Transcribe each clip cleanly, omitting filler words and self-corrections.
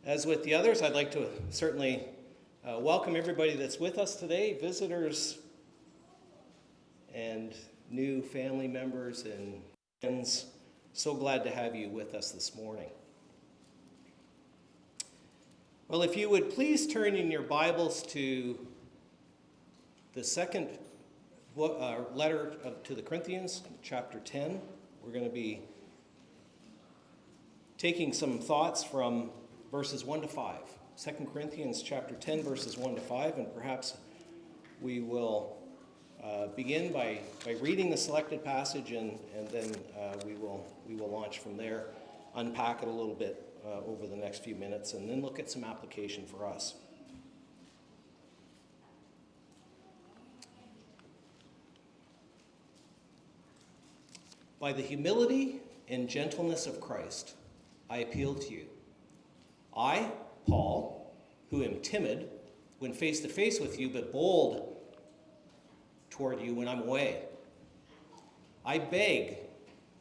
As with the others, I'd like to certainly welcome everybody that's with us today, visitors and new family members and friends. So glad to have you with us this morning. Well, if you would please turn in your Bibles to the second letter to the Corinthians, chapter 10. We're going to be taking some thoughts from verses 1 to 5. 2 Corinthians chapter 10, verses 1 to 5, and perhaps we will begin by reading the selected passage, and then we will launch from there, unpack it a little bit over the next few minutes, and then look at some application for us. By the humility and gentleness of Christ, I appeal to you. I, Paul, who am timid when face to face with you, but bold toward you when I'm away. I beg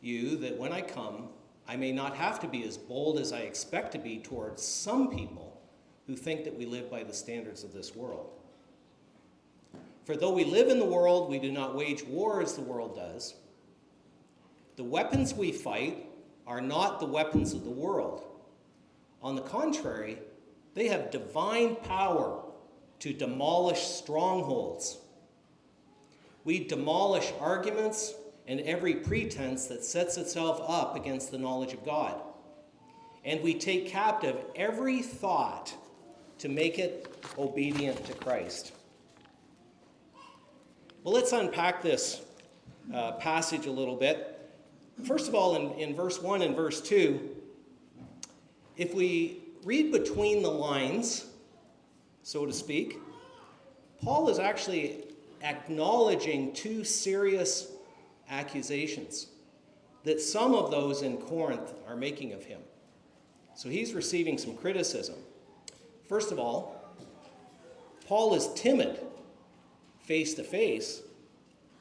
you that when I come, I may not have to be as bold as I expect to be towards some people who think that we live by the standards of this world. For though we live in the world, we do not wage war as the world does. The weapons we fight are not the weapons of the world. On the contrary, they have divine power to demolish strongholds. We demolish arguments and every pretense that sets itself up against the knowledge of God. And we take captive every thought to make it obedient to Christ. Well, let's unpack this passage a little bit. First of all, in verse 1 and verse 2, if we read between the lines, so to speak, Paul is actually acknowledging two serious accusations that some of those in Corinth are making of him. So he's receiving some criticism. First of all, Paul is timid face to face,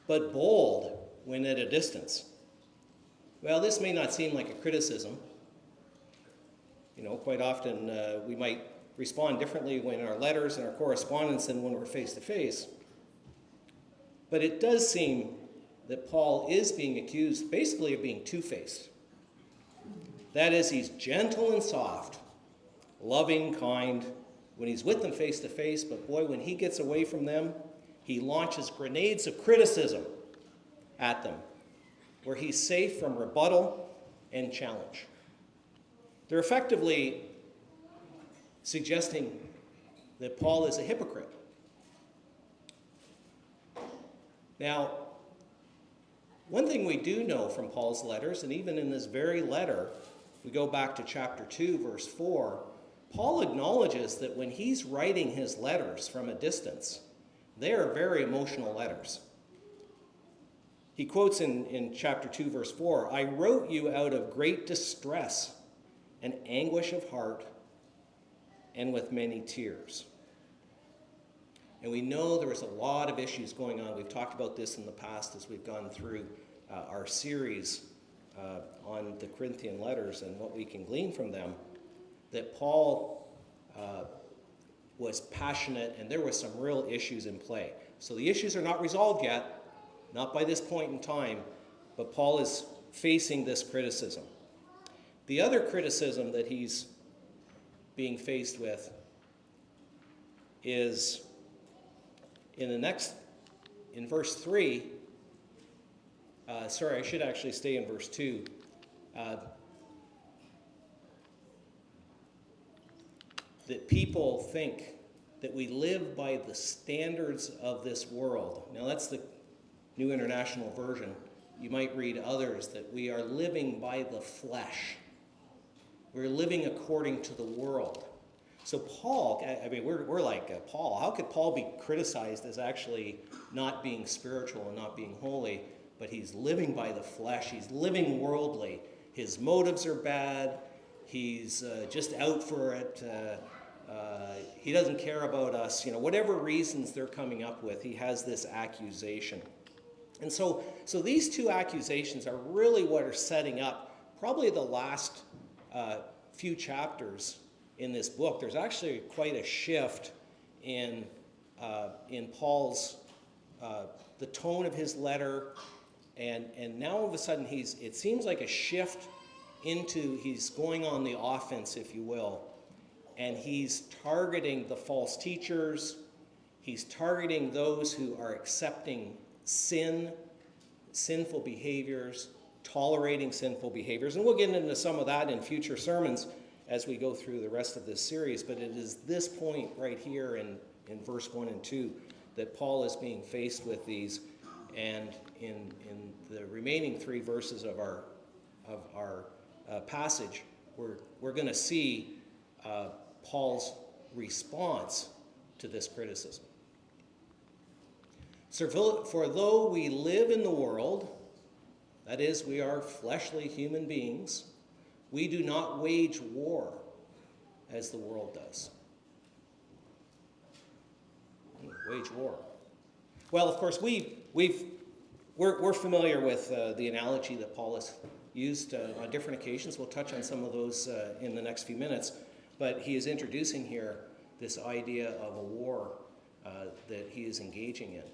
but bold when at a distance. Well, this may not seem like a criticism. You know, quite often we might respond differently when our letters and our correspondence than when we're face to face. But it does seem that Paul is being accused basically of being two-faced. That is, he's gentle and soft, loving, kind, when he's with them face to face, but boy, when he gets away from them, he launches grenades of criticism at them, where he's safe from rebuttal and challenge. They're effectively suggesting that Paul is a hypocrite. Now, one thing we do know from Paul's letters, and even in this very letter, we go back to chapter 2, verse 4, Paul acknowledges that when he's writing his letters from a distance, they are very emotional letters. He quotes in chapter 2, verse 4, I wrote you out of great distress and anguish of heart and with many tears. And we know there was a lot of issues going on. We've talked about this in the past as we've gone through our series on the Corinthian letters and what we can glean from them, that Paul was passionate and there were some real issues in play. So the issues are not resolved yet. Not by this point in time, but Paul is facing this criticism. The other criticism that he's being faced with is in verse 3, I should actually stay in verse 2. That people think that we live by the standards of this world. Now that's the New International Version. You might read others that we are living by the flesh. We're living according to the world. So Paul, I mean, we're like, Paul, how could Paul be criticized as actually not being spiritual and not being holy? But he's living by the flesh. He's living worldly. His motives are bad. He's just out for it. He doesn't care about us. You know, whatever reasons they're coming up with, he has this accusation. And so these two accusations are really what are setting up probably the last few chapters in this book, there's actually quite a shift in Paul's, the tone of his letter, and now all of a sudden it seems like a shift into, he's going on the offense, if you will, and he's targeting the false teachers, he's targeting those who are accepting sinful behaviors, tolerating sinful behaviors, and we'll get into some of that in future sermons as we go through the rest of this series, but it is this point right here in verse 1 and 2 that Paul is being faced with these, and in the remaining 3 verses of our passage, we're going to see Paul's response to this criticism. So, for though we live in the world, that is, we are fleshly human beings, we do not wage war as the world does. Wage war. Well, of course, we're familiar with the analogy that Paul has used on different occasions. We'll touch on some of those in the next few minutes. But he is introducing here this idea of a war that he is engaging in.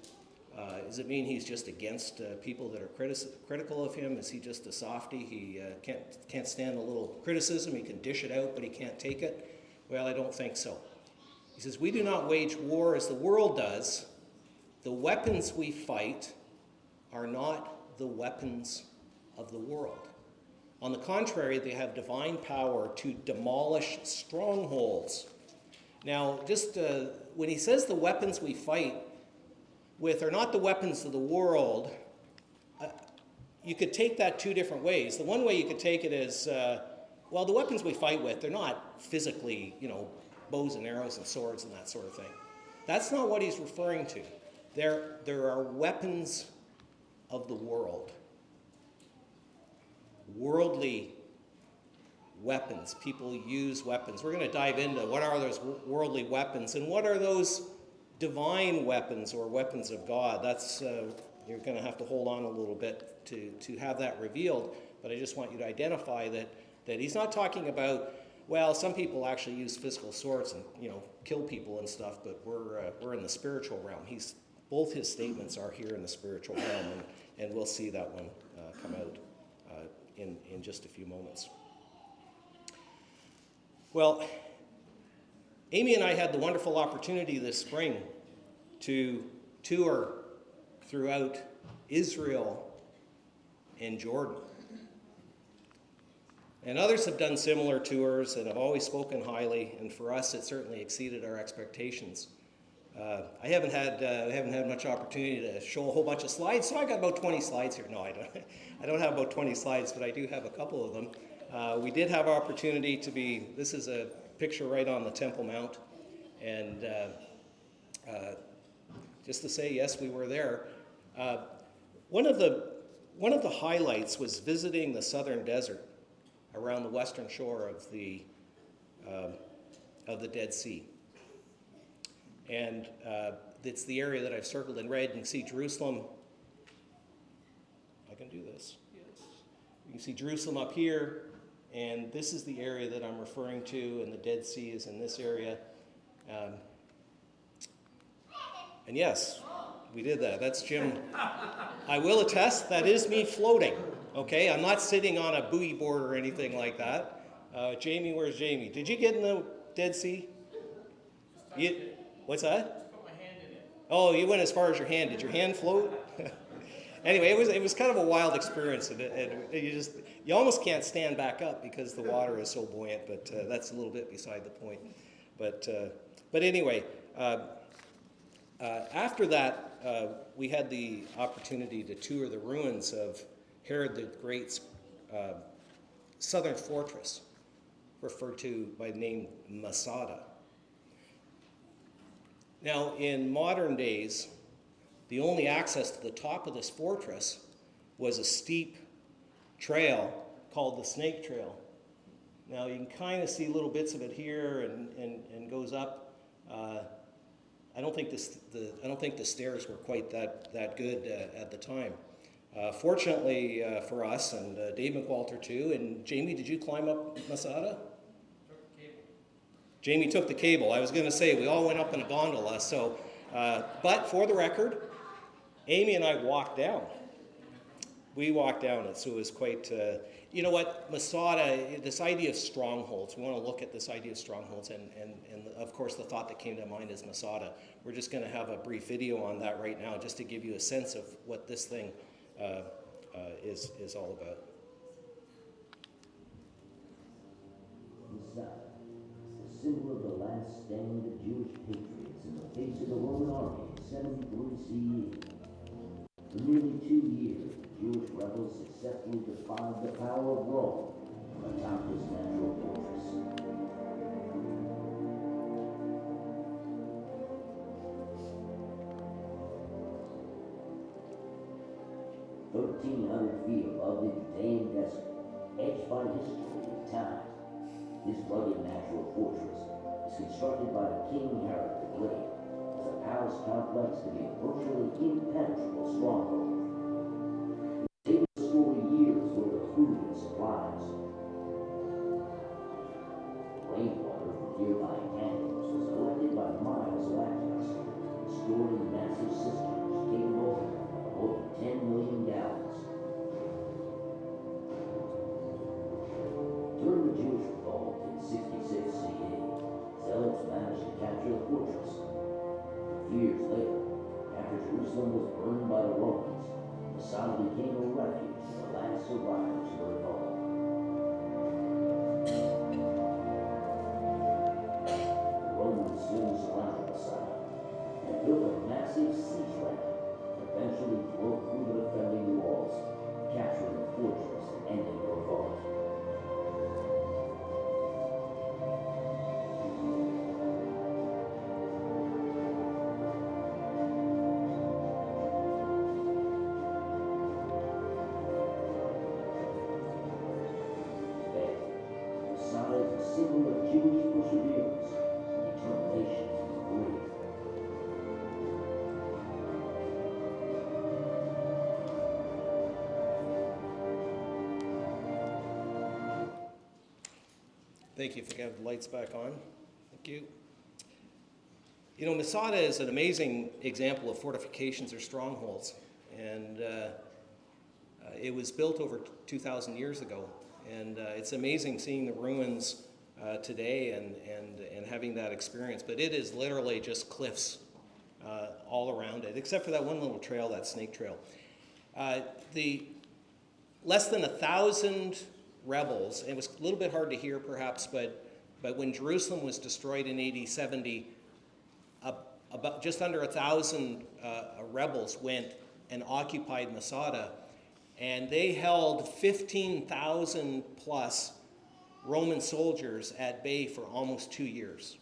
Does it mean he's just against people that are critical of him? Is he just a softy? He can't stand a little criticism. He can dish it out, but he can't take it? Well, I don't think so. He says, we do not wage war as the world does. The weapons we fight are not the weapons of the world. On the contrary, they have divine power to demolish strongholds. Now, just when he says the weapons we fight with are not the weapons of the world, you could take that 2 different ways. The one way you could take it is, well, the weapons we fight with, they're not physically, bows and arrows and swords and that sort of thing. That's not what he's referring to. There are weapons of the world. Worldly weapons. People use weapons. We're going to dive into what are those worldly weapons and what are those divine weapons or weapons of God. That's you're going to have to hold on a little bit to have that revealed. But I just want you to identify that he's not talking about, well, some people actually use physical swords and kill people and stuff, but we're in the spiritual realm. Both his statements are here in the spiritual realm, and we'll see that one come out in just a few moments. Well, Amy and I had the wonderful opportunity this spring to tour throughout Israel and Jordan. And others have done similar tours and have always spoken highly, and for us it certainly exceeded our expectations. I haven't had much opportunity to show a whole bunch of slides, so I got about 20 slides here. No, I don't have about 20 slides, but I do have a couple of them. We did have opportunity to be, this is a picture right on the Temple Mount, and just to say, yes, we were there. One of the highlights was visiting the southern desert around the western shore of the Dead Sea. And it's the area that I've circled in red. You can see Jerusalem. I can do this. Yes. You can see Jerusalem up here, and this is the area that I'm referring to, and the Dead Sea is in this area. And yes, we did that. That's Jim. I will attest, that is me floating. Okay, I'm not sitting on a buoy board or anything like that. Jamie, where's Jamie? Did you get in the Dead Sea? What's that? Put my hand in it. Oh, you went as far as your hand. Did your hand float? Anyway, it was kind of a wild experience, and you almost can't stand back up because the water is so buoyant. But that's a little bit beside the point. But anyway, after that, we had the opportunity to tour the ruins of Herod the Great's southern fortress, referred to by the name Masada. Now, in modern days, the only access to the top of this fortress was a steep trail called the Snake Trail. Now, you can kind of see little bits of it here and goes up. I don't think the stairs were quite that good at the time. Fortunately for us, and Dave McWalter too, and Jamie, did you climb up Masada? Jamie took the cable. I was going to say we all went up in a gondola. So, but for the record, Amy and I walked down. We walked down it, so it was quite. You know what, Masada, this idea of strongholds. We want to look at this idea of strongholds, and of course the thought that came to mind is Masada. We're just going to have a brief video on that right now, just to give you a sense of what this thing is all about. Masada, the symbol of the last stand of Jewish patriots in the face of the Roman army in 73 CE. For nearly 2 years, Jewish rebels successfully defied the power of Rome on atop this natural fortress. Feet above the Judean desert, edged by history and time, this rugged natural fortress is constructed by King Herod the Great as a palace complex to be a virtually impenetrable stronghold. It was able to store years worth of food and supplies. Rainwater from nearby canyons was collected by miles of aqueducts and stored in massive cisterns capable of more than 10 million gallons. During the Jewish revolt in 66 CE, zealots managed to capture the fortress. A few years later, after Jerusalem was burned by the Romans, Masada became a refuge for the last survivors of the revolt. The Romans soon surrounded Masada and built a massive siege ramp that eventually broke through the defending walls, capturing the fortress and ending the revolt. Symbol of Jewish perseverance and determination to agree. Thank you. If we can have the lights back on. Thank you. You know, Masada is an amazing example of fortifications or strongholds, and it was built over 2,000 years ago, and it's amazing seeing the ruins today and having that experience. But it is literally just cliffs all around it, except for that one little trail, that snake trail. The less than 1,000 rebels, and it was a little bit hard to hear perhaps, but when Jerusalem was destroyed in AD 70, about just under 1,000 rebels went and occupied Masada, and they held 15,000 plus Roman soldiers at bay for almost 2 years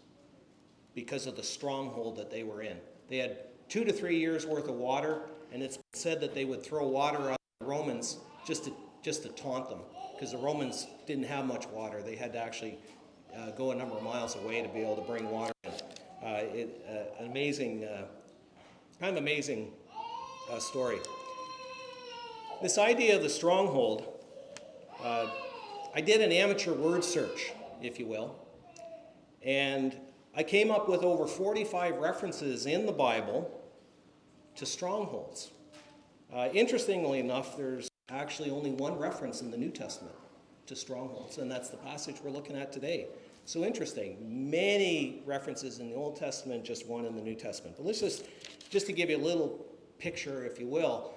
because of the stronghold that they were in. They had 2 to 3 years worth of water, and it's said that they would throw water at the Romans just to taunt them, because the Romans didn't have much water. They had to actually go a number of miles away to be able to bring water in. An amazing, kind of amazing story. This idea of the stronghold, I did an amateur word search, if you will, and I came up with over 45 references in the Bible to strongholds. Interestingly enough, there's actually only one reference in the New Testament to strongholds, and that's the passage we're looking at today. So interesting. Many references in the Old Testament, just one in the New Testament. But let's just to give you a little picture, if you will,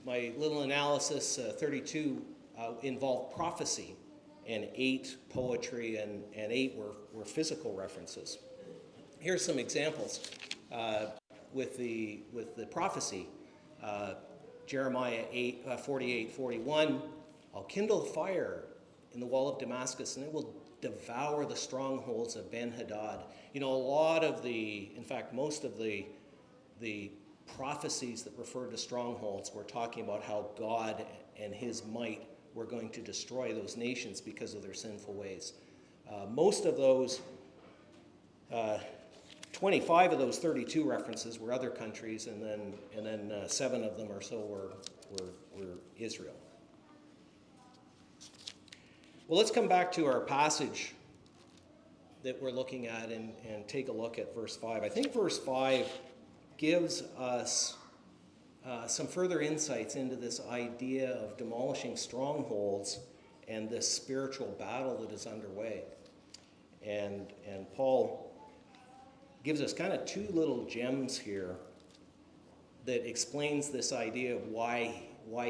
my little analysis, 32 involved prophecy, and 8 poetry, and 8 were physical references. Here's some examples with the prophecy. Jeremiah 48:41, I'll kindle fire in the wall of Damascus, and it will devour the strongholds of Ben-Hadad. You know, a lot of in fact, most of the prophecies that refer to strongholds were talking about how God and his might were going to destroy those nations because of their sinful ways. Most of those, 25 of those 32 references were other countries, and then 7 of them or so were Israel. Well, let's come back to our passage that we're looking at and take a look at verse 5. I think verse 5 gives us some further insights into this idea of demolishing strongholds and this spiritual battle that is underway. And Paul gives us kind of two little gems here that explains this idea of why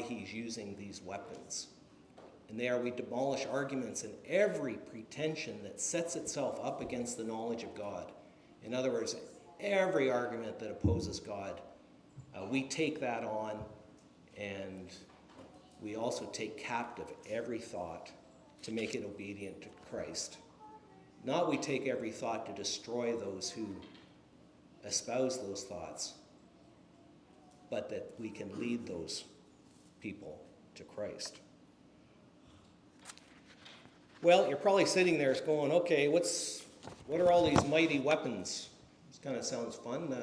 he's using these weapons. And they are, we demolish arguments and every pretension that sets itself up against the knowledge of God. In other words, every argument that opposes God, we take that on, and we also take captive every thought to make it obedient to Christ. Not we take every thought to destroy those who espouse those thoughts, but that we can lead those people to Christ. Well, you're probably sitting there going, okay, what are all these mighty weapons? This kind of sounds fun.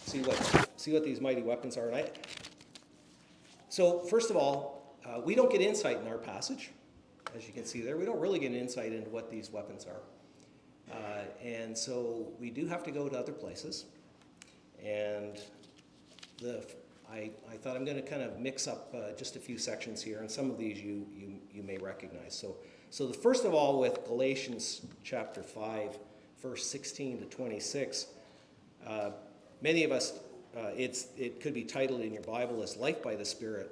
See what these mighty weapons are. So first of all, we don't get insight in our passage. As you can see there, we don't really get an insight into what these weapons are. And so we do have to go to other places. And I thought I'm going to kind of mix up just a few sections here, and some of these you may recognize. So the first of all, with Galatians chapter 5, verse 16 to 26, many of us, it could be titled in your Bible as Life by the Spirit,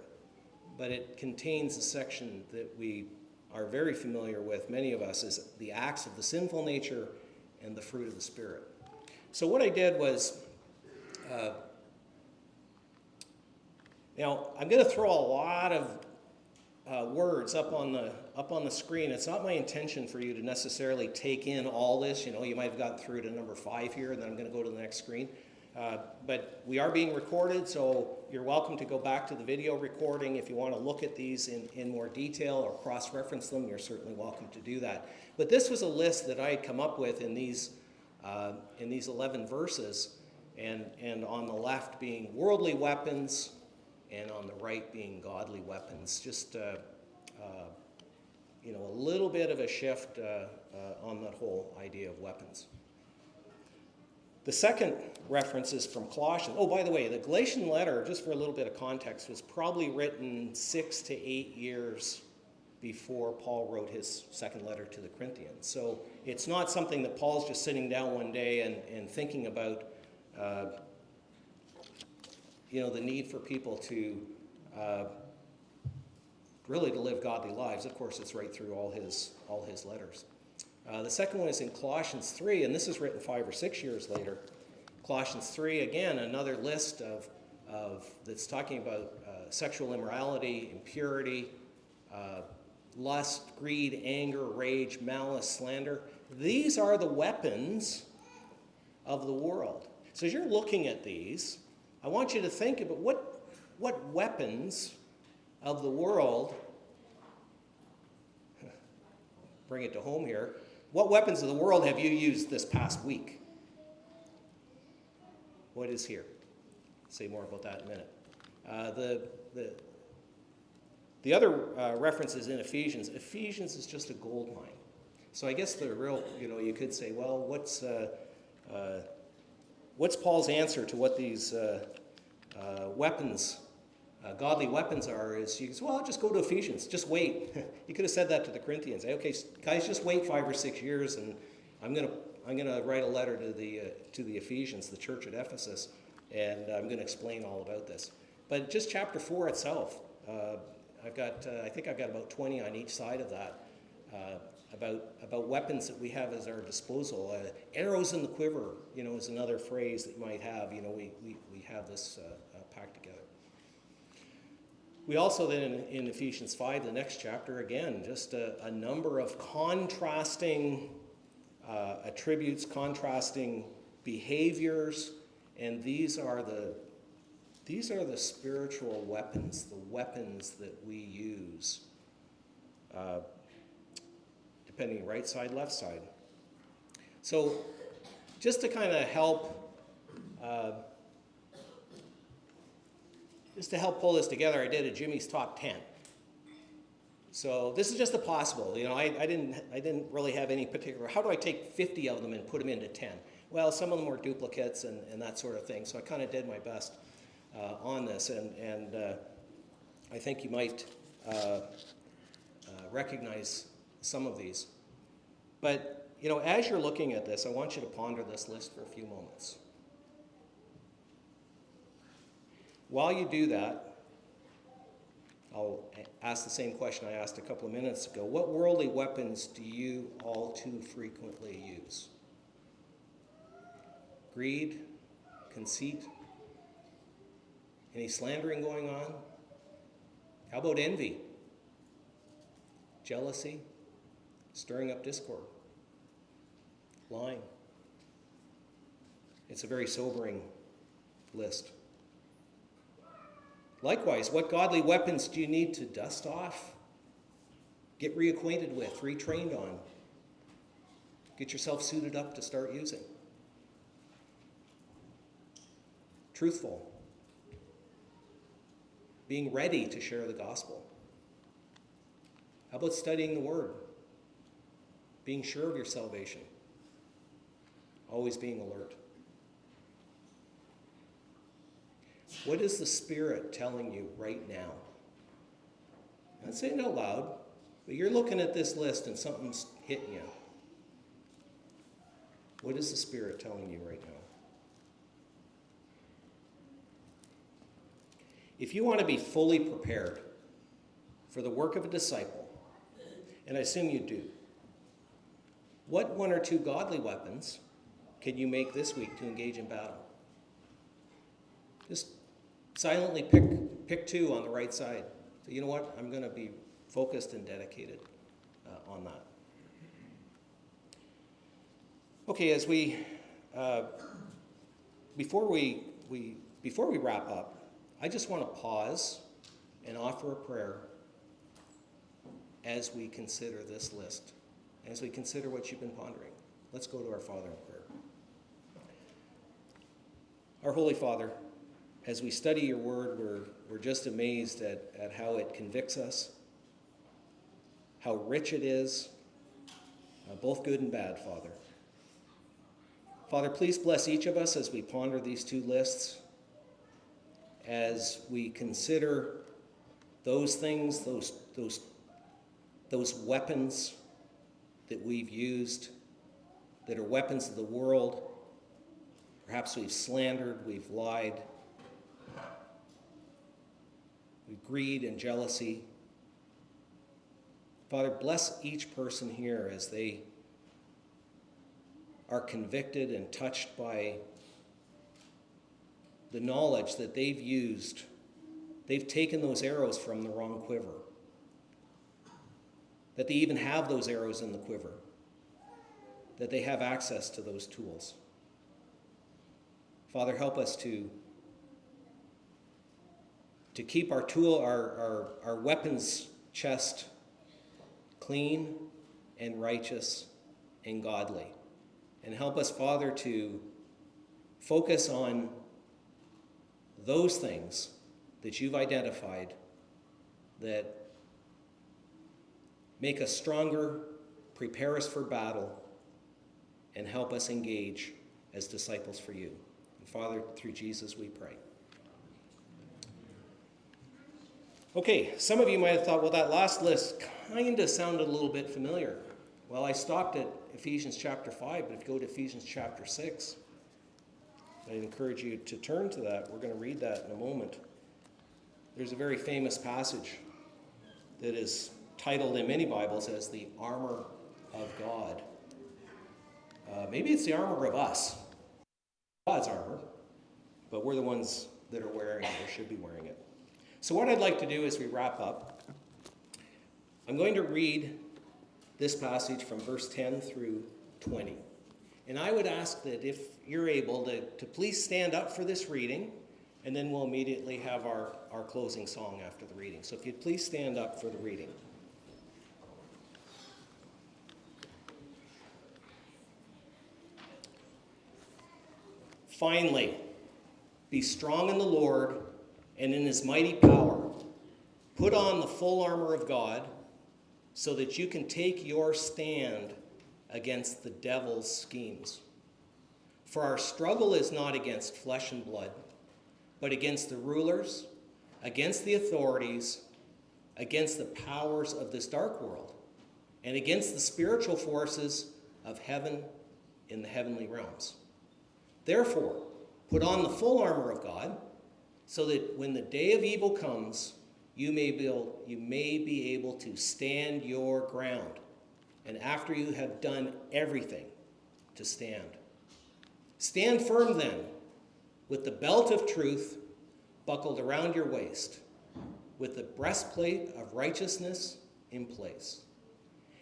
but it contains a section that we are very familiar with, many of us, is the acts of the sinful nature and the fruit of the Spirit. So what I did was, now I'm going to throw a lot of words up on the screen. It's not my intention for you to necessarily take in all this. You know, you might have gotten through to number 5 here, and then I'm going to go to the next screen. But we are being recorded, so you're welcome to go back to the video recording. If you want to look at these in more detail or cross-reference them, you're certainly welcome to do that. But this was a list that I had come up with in these 11 verses, and on the left being worldly weapons, and on the right being godly weapons. Just a little bit of a shift on that whole idea of weapons. The second reference is from Colossians. Oh, by the way, the Galatian letter, just for a little bit of context, was probably written 6 to 8 years before Paul wrote his second letter to the Corinthians. So it's not something that Paul's just sitting down one day and thinking about, the need for people to really to live godly lives. Of course, it's right through all his letters. The second one is in Colossians 3, and this is written 5 or 6 years later. Colossians 3, again, another list of that's talking about sexual immorality, impurity, lust, greed, anger, rage, malice, slander. These are the weapons of the world. So as you're looking at these, I want you to think about what weapons of the world, bring it to home here, what weapons of the world have you used this past week? What is here? I'll say more about that in a minute. The other reference is in Ephesians. Ephesians is just a gold mine. So I guess the real, you could say, well, what's Paul's answer to what these weapons, godly weapons are? Is you say, well, just go to Ephesians. Just wait. You could have said that to the Corinthians. Say, okay, guys, just wait 5 or 6 years, and I'm gonna write a letter to the Ephesians, the church at Ephesus, and I'm going to explain all about this. But just chapter 4 itself, I think I've got about 20 on each side of that. About weapons that we have at our disposal. Arrows in the quiver, is another phrase that you might have. We have this packed together. We also then in Ephesians 5, the next chapter, again, just a number of contrasting attributes, contrasting behaviors, and these are the spiritual weapons, the weapons that we use. Depending right side, left side. So just to kind of help pull this together, I did a Jimmy's Top 10. So this is just a possible. I didn't really have any particular, how do I take 50 of them and put them into 10? Well, some of them were duplicates and that sort of thing. So I kind of did my best on this. And I think you might recognize some of these. But, as you're looking at this, I want you to ponder this list for a few moments. While you do that, I'll ask the same question I asked a couple of minutes ago. What worldly weapons do you all too frequently use? Greed? Conceit? Any slandering going on? How about envy? Jealousy? Stirring up discord? Lying? It's a very sobering list. Likewise, what godly weapons do you need to dust off, get reacquainted with, retrained on, get yourself suited up to start using? Truthful, being ready to share the gospel. How about studying the Word, being sure of your salvation, always being alert? What is the Spirit telling you right now? I'm not saying it out loud, but you're looking at this list and something's hitting you. What is the Spirit telling you right now? If you want to be fully prepared for the work of a disciple, and I assume you do, what one or two godly weapons can you make this week to engage in battle? Just silently pick two on the right side. So you know what? I'm going to be focused and dedicated on that. Okay, as before we wrap up, I just want to pause and offer a prayer as we consider this list, as we consider what you've been pondering. Let's go to our Father in prayer. Our Holy Father, as we study your word, we're just amazed at how it convicts us, how rich it is, both good and bad, Father. Father, please bless each of us as we ponder these two lists, as we consider those things, those weapons that we've used, that are weapons of the world. Perhaps we've slandered, we've lied, we've greed and jealousy. Father, bless each person here as they are convicted and touched by the knowledge that they've used. They've taken those arrows from the wrong quiver. That they even have those arrows in the quiver. That they have access to those tools. Father, help us to keep our weapons chest clean and righteous and godly. And help us, Father, to focus on those things that you've identified that make us stronger, prepare us for battle, and help us engage as disciples for you. And Father, through Jesus we pray. Okay, some of you might have thought, well, that last list kind of sounded a little bit familiar. Well, I stopped at Ephesians chapter 5, but if you go to Ephesians chapter 6, I encourage you to turn to that. We're going to read that in a moment. There's a very famous passage that is titled in many Bibles as the armor of God. Maybe it's the armor of us, God's armor, but we're the ones that are wearing it or should be wearing it. So what I'd like to do as we wrap up, I'm going to read this passage from verse 10 through 20. And I would ask that if you're able to please stand up for this reading, and then we'll immediately have our closing song after the reading. So if you'd please stand up for the reading. Finally, be strong in the Lord and in his mighty power. Put on the full armor of God, so that you can take your stand against the devil's schemes. For our struggle is not against flesh and blood, but against the rulers, against the authorities, against the powers of this dark world, and against the spiritual forces of heaven in the heavenly realms. Therefore, put on the full armor of God, so that when the day of evil comes, you may be able to stand your ground, and after you have done everything, to stand. Stand firm then, with the belt of truth buckled around your waist, with the breastplate of righteousness in place,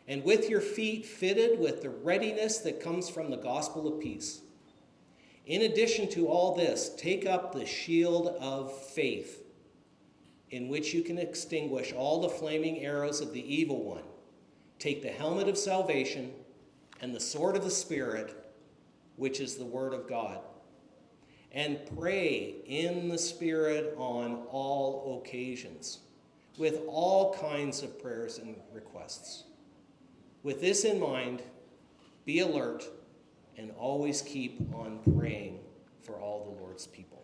and with your feet fitted with the readiness that comes from the gospel of peace. In addition to all this, take up the shield of faith, in which you can extinguish all the flaming arrows of the evil one. Take the helmet of salvation and the sword of the Spirit, which is the word of God. And pray in the Spirit on all occasions, with all kinds of prayers and requests. With this in mind, be alert and always keep on praying for all the Lord's people.